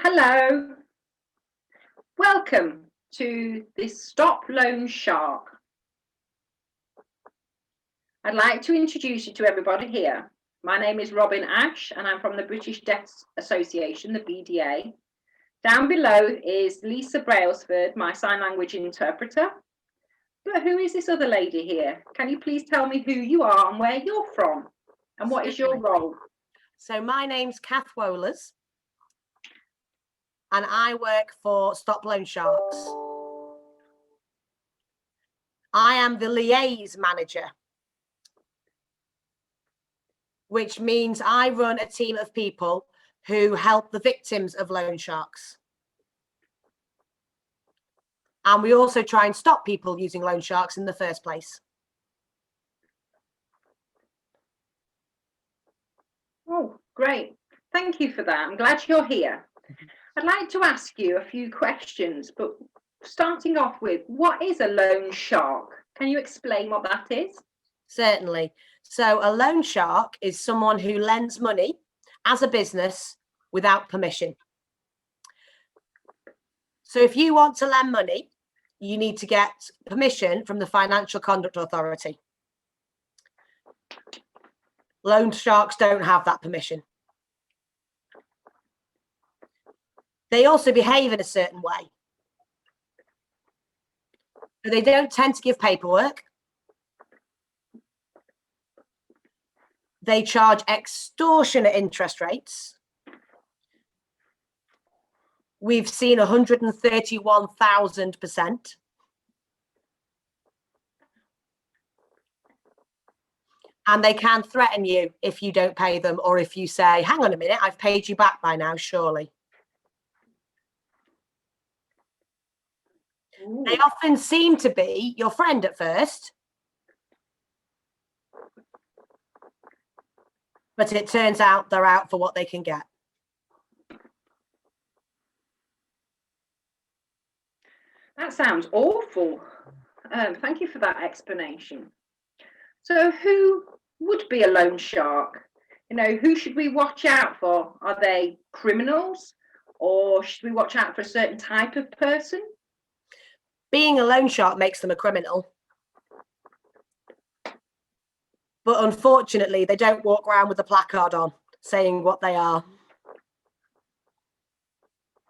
Hello, welcome to this Stop Loan Shark. I'd like to introduce you to everybody here. My name is Robin Ash and I'm from the British Deaf Association, the BDA. Down below is Lisa Brailsford, my sign language interpreter. But who is this other lady here? Can you please tell me who you are and where you're from? And what is your role? So my name's Kath Wohlers and I work for Stop Loan Sharks. I am the liaise manager, which means I run a team of people who help the victims of loan sharks. And we also try and stop people using loan sharks in the first place. Oh, great. Thank you for that. I'm glad you're here. I'd like to ask you a few questions, but starting off with, what is a loan shark? Can you explain what that is? Certainly. So a loan shark is someone who lends money as a business without permission. So if you want to lend money, you need to get permission from the Financial Conduct Authority. Loan sharks don't have that permission. They also behave in a certain way. They don't tend to give paperwork. They charge extortionate interest rates. We've seen 131,000%. And they can threaten you if you don't pay them, or if you say, hang on a minute, I've paid you back by now, surely. Ooh. They often seem to be your friend at first, but it turns out they're out for what they can get. That sounds awful. Thank you for that explanation. So who would be a loan shark? You know, who should we watch out for? Are they criminals, or should we watch out for a certain type of person? Being a loan shark makes them a criminal. But unfortunately, they don't walk around with a placard on saying what they are.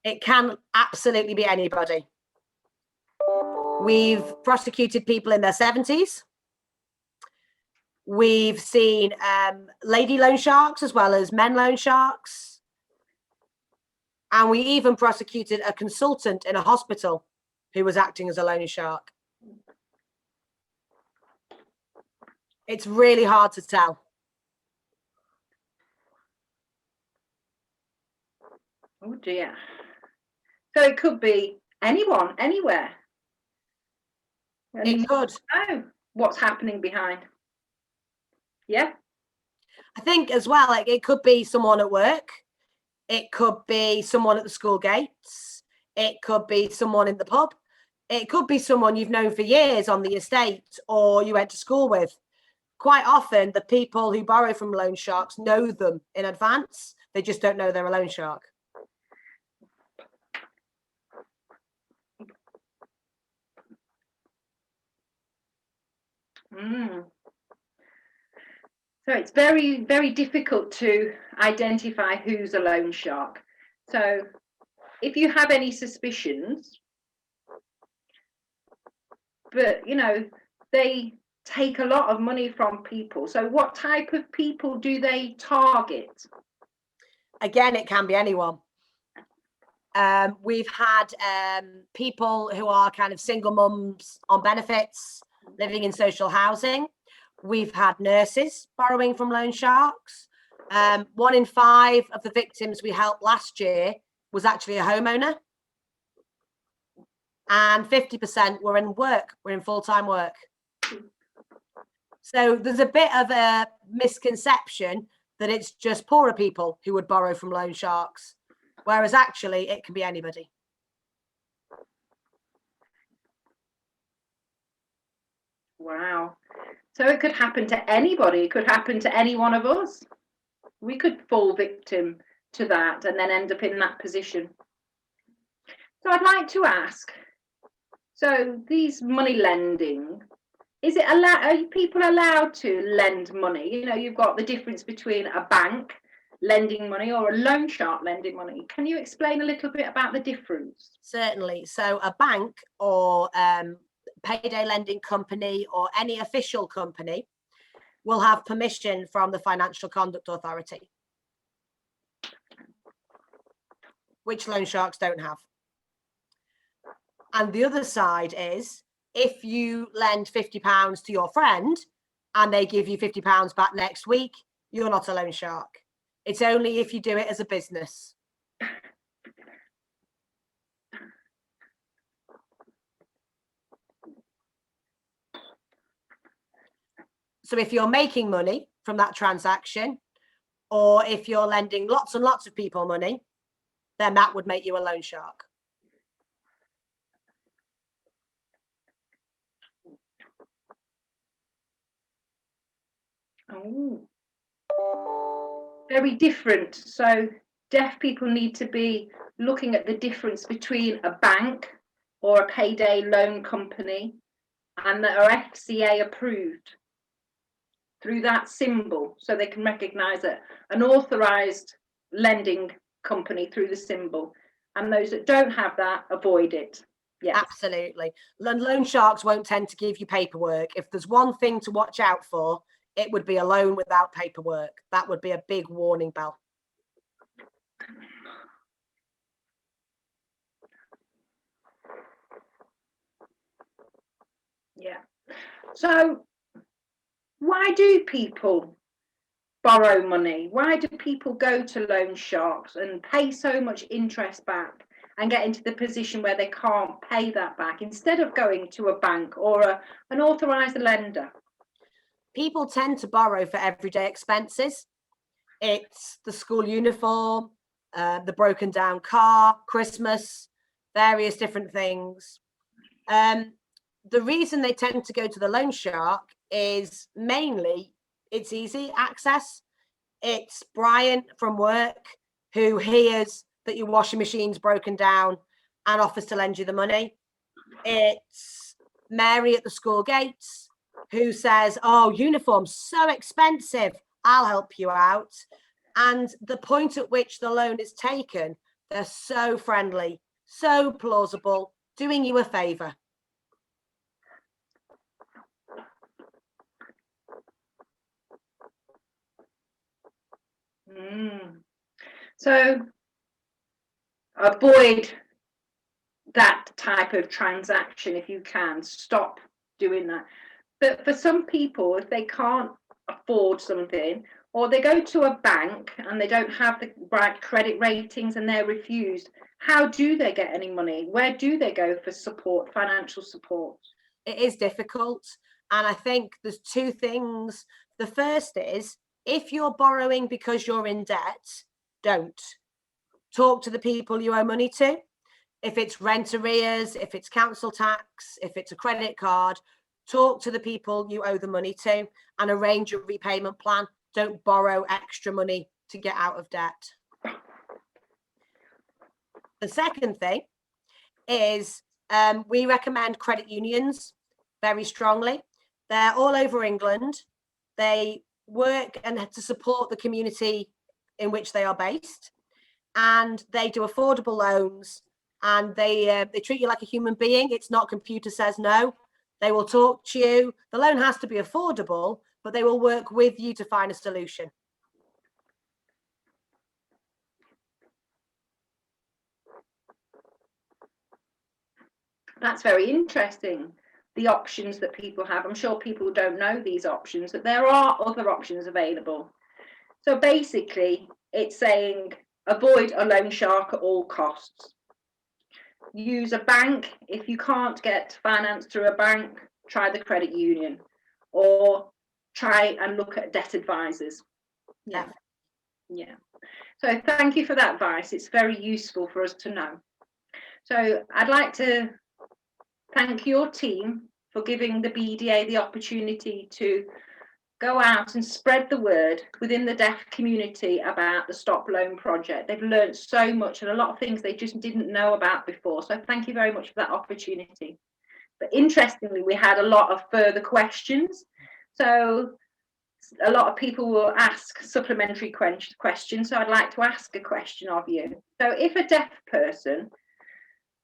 It can absolutely be anybody. We've prosecuted people in their 70s. We've seen lady loan sharks as well as men loan sharks. And we even prosecuted a consultant in a hospital who was acting as a loan shark. It's really hard to tell. Oh dear. So it could be anyone, anywhere. It could. Know what's happening behind. Yeah. I think as well, like, it could be someone at work. It could be someone at the school gates. It could be someone in the pub. It could be someone you've known for years on the estate or you went to school with. Quite often, the people who borrow from loan sharks know them in advance. They just don't know they're a loan shark. So it's very, very difficult to identify who's a loan shark. So if you have any suspicions, but you know, they take a lot of money from people. So what type of people do they target? Again, it can be anyone. We've had people who are kind of single mums on benefits, living in social housing. We've had nurses borrowing from loan sharks. 1 in 5 of the victims we helped last year was actually a homeowner. And 50% were in work, were in full-time work. So there's a bit of a misconception that it's just poorer people who would borrow from loan sharks, whereas actually it can be anybody. Wow. So it could happen to anybody. It could happen to any one of us. We could fall victim to that and then end up in that position. So I'd like to ask, so these money lending, are people allowed to lend money? You know, you've got the difference between a bank lending money or a loan shark lending money. Can you explain a little bit about the difference? Certainly. So a bank or payday lending company or any official company will have permission from the Financial Conduct Authority, which loan sharks don't have. And the other side is, if you lend £50 to your friend and they give you £50 back next week, you're not a loan shark. It's only if you do it as a business. So if you're making money from that transaction, or if you're lending lots and lots of people money, then that would make you a loan shark. Oh, very different. So deaf people need to be looking at the difference between a bank or a payday loan company and that are FCA approved through that symbol, so they can recognise it, an authorised lending company through the symbol, and those that don't have that, avoid it. Yes. Absolutely. Loan sharks won't tend to give you paperwork. If there's one thing to watch out for, it would be a loan without paperwork. That would be a big warning bell. Yeah. So why do people borrow money? Why do people go to loan sharks and pay so much interest back and get into the position where they can't pay that back instead of going to a bank or an authorised lender? People tend to borrow for everyday expenses. It's the school uniform, the broken down car, Christmas, various different things. The reason they tend to go to the loan shark is mainly it's easy access. It's Brian from work who hears that your washing machine's broken down and offers to lend you the money. It's Mary at the school gates who says, oh, uniform's so expensive, I'll help you out. And the point at which the loan is taken, they're so friendly, so plausible, doing you a favour. So avoid that type of transaction if you can. Stop doing that. But for some people, if they can't afford something, or they go to a bank and they don't have the right credit ratings and they're refused, how do they get any money? Where do they go for support, financial support? It is difficult. And I think there's two things. The first is, if you're borrowing because you're in debt, don't. Talk to the people you owe money to. If it's rent arrears, if it's council tax, if it's a credit card, talk to the people you owe the money to and arrange a repayment plan. Don't borrow extra money to get out of debt. The second thing is we recommend credit unions very strongly. They're all over England. They work and to support the community in which they are based, and they do affordable loans, and they treat you like a human being. It's not computer says no. They will talk to you. The loan has to be affordable, but they will work with you to find a solution. That's very interesting, the options that people have. I'm sure people don't know these options, that there are other options available. So basically, it's saying avoid a loan shark at all costs. Use a bank. If you can't get finance through a bank, try the credit union or try and look at debt advisors. Yeah. So thank you for that advice. It's very useful for us to know. So I'd like to thank your team for giving the BDA the opportunity to go out and spread the word within the deaf community about the Stop Loan Project. They've learned so much and a lot of things they just didn't know about before. So thank you very much for that opportunity. But interestingly, we had a lot of further questions. So a lot of people will ask supplementary questions. So I'd like to ask a question of you. So if a deaf person,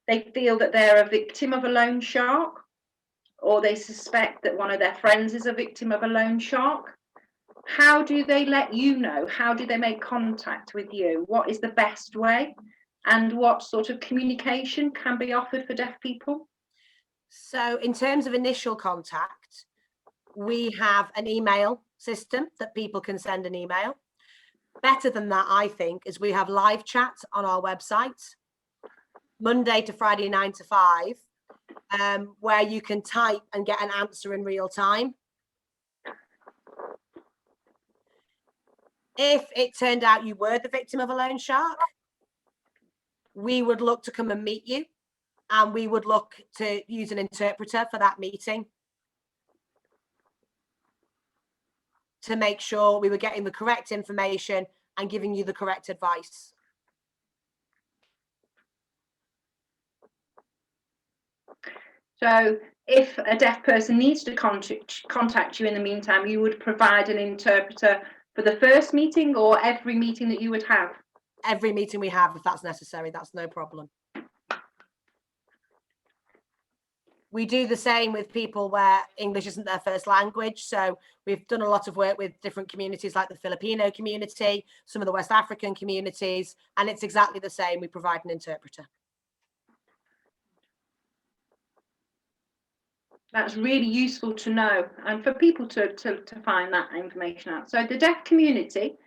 they feel that they're a victim of a loan shark, or they suspect that one of their friends is a victim of a loan shark, how do they let you know? How do they make contact with you? What is the best way? And what sort of communication can be offered for deaf people? So in terms of initial contact, we have an email system that people can send an email. Better than that, I think, is we have live chat on our website, Monday to Friday, 9 to 5. Where you can type and get an answer in real time. If it turned out you were the victim of a loan shark, we would look to come and meet you, and we would look to use an interpreter for that meeting to make sure we were getting the correct information and giving you the correct advice. So if a deaf person needs to contact you in the meantime, you would provide an interpreter for the first meeting or every meeting that you would have? Every meeting we have, if that's necessary, that's no problem. We do the same with people where English isn't their first language. So we've done a lot of work with different communities like the Filipino community, some of the West African communities, and it's exactly the same. We provide an interpreter. That's really useful to know and for people to find that information out. So the deaf community,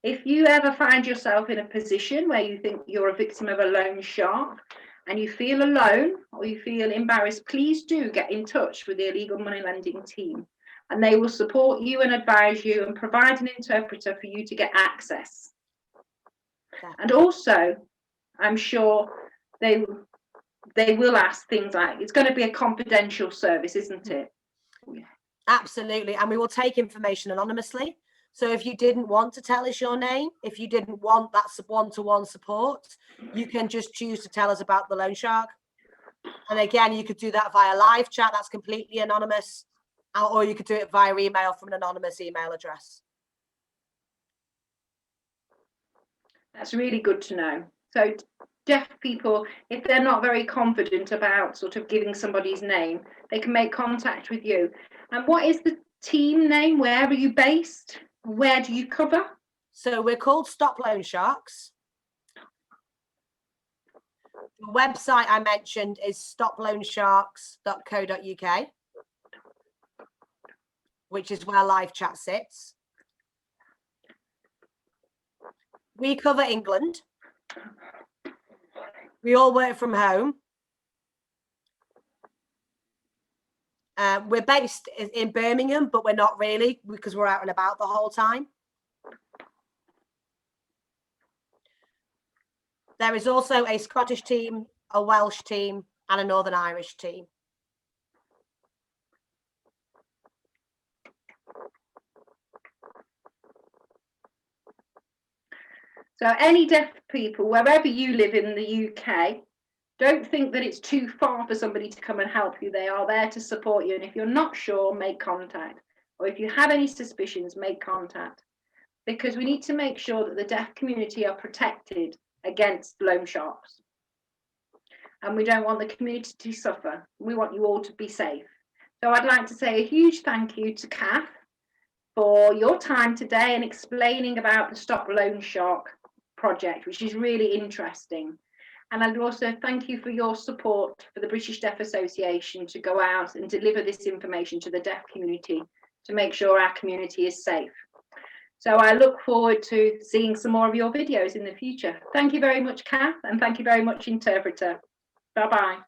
if you ever find yourself in a position where you think you're a victim of a loan shark and you feel alone or you feel embarrassed, please do get in touch with the illegal money lending team, and they will support you and advise you and provide an interpreter for you to get access. And also, I'm sure they will ask things like, it's going to be a confidential service, isn't it? Absolutely. And we will take information anonymously. So if you didn't want to tell us your name, if you didn't want that one-to-one support, you can just choose to tell us about the loan shark. And again, you could do that via live chat. That's completely anonymous. Or you could do it via email from an anonymous email address. That's really good to know. So deaf people, if they're not very confident about sort of giving somebody's name, they can make contact with you. And what is the team name? Where are you based? Where do you cover? So we're called Stop Loan Sharks. The website I mentioned is stoploansharks.co.uk, which is where live chat sits. We cover England. We all work from home. We're based in Birmingham, but we're not really, because we're out and about the whole time. There is also a Scottish team, a Welsh team, and a Northern Irish team. So any deaf people, wherever you live in the UK, don't think that it's too far for somebody to come and help you. They are there to support you. And if you're not sure, make contact. Or if you have any suspicions, make contact. Because we need to make sure that the deaf community are protected against loan sharks. And we don't want the community to suffer. We want you all to be safe. So I'd like to say a huge thank you to Kath for your time today and explaining about the Stop Loan Shark project, which is really interesting. And I'd also thank you for your support for the British Deaf Association to go out and deliver this information to the deaf community to make sure our community is safe. So I look forward to seeing some more of your videos in the future. Thank you very much, Kath, and thank you very much, interpreter. Bye-bye.